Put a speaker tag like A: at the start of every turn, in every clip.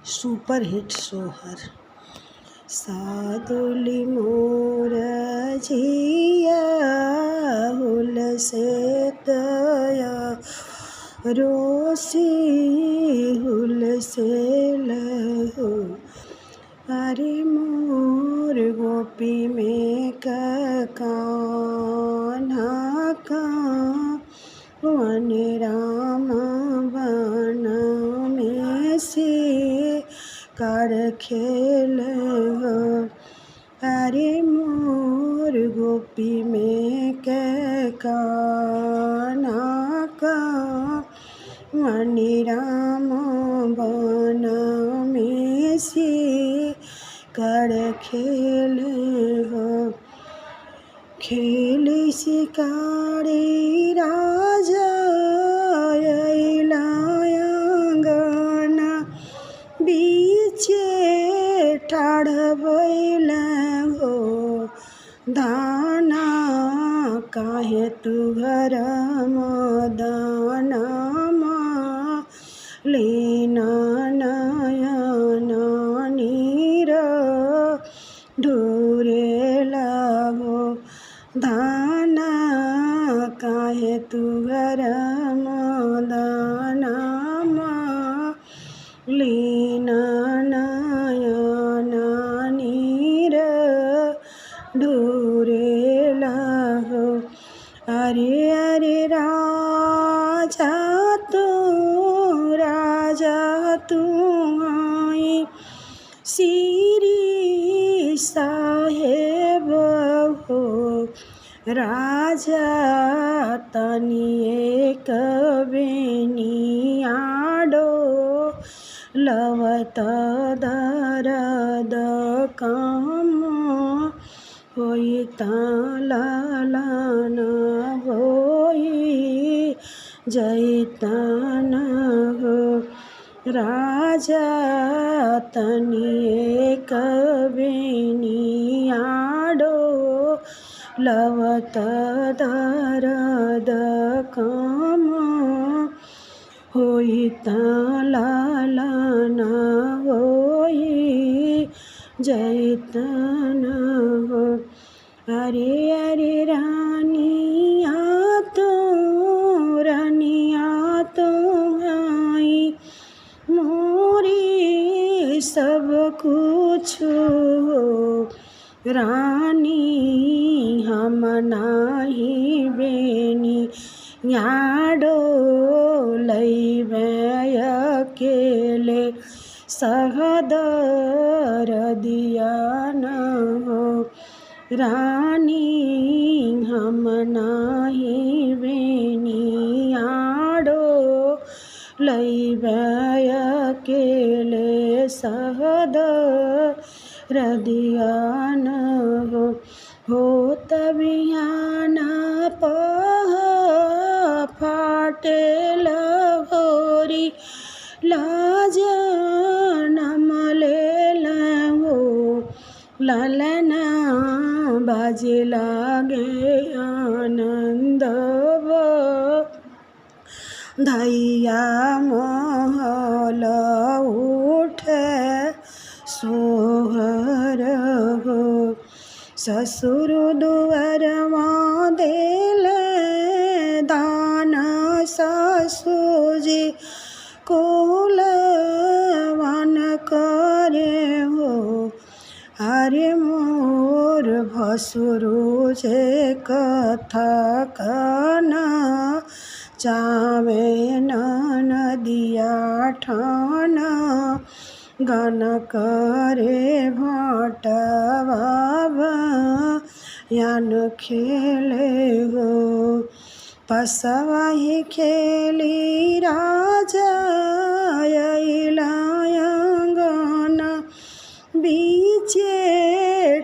A: Super hit सोहर। सादुली मोर जिया हुल से दया रोसी हुल से लहो। अरे मोर गोपी में कान्हा वन राम वन में से कर खेल हो। अरे मोर गोपी में कान्हा वन राम वन में से कर खेल हो। खेल शिकारी राजा अइलायंगना बीचे ठाढ़ भइल हो। दाना काहे तू घर मदाना लीना नयन नीर ढूरे लगो। दाना काहे तू घर मदाना लीना नयन नीर ढूरे लगो। अरे अरे राजा तू आई श्री साहेब हो। राजा तनिए कबेनियाडो लवत दरद काम होई लालन होई जैतन हो। राजा तनिए कबेनियाडो लवत दरद काम होई लालन होई जैतन हो। अरे अरे रानिया तो आई मोरी सब कुछ हो। रानी हम नाही बेनी याडो लैबे अकेले सहदर दिया न हो। रानी हम नाही बेनी याडो लैबे अकेले सहदर दिया न हो। तबियाना पह फाटे लहोरी लाज नमले हो। ललना बाजे लागे आनंद धैया महल उठे सोहर हो। ससुर दुअरवा देले दान ससुजी कुलवन करे हो। अरे मोर भसुरु जे कथा कना चावे नदिया ठान गन करे भटवा यान खेले हो। पसवाही खेली राजा अइलायंगना बीचे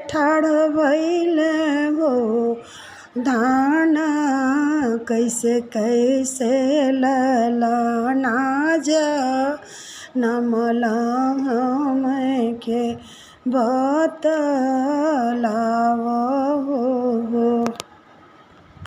A: ठाढ़ भइल हो। दाना कैसे कैसे ललना जा नमला हम के बतलाव हो।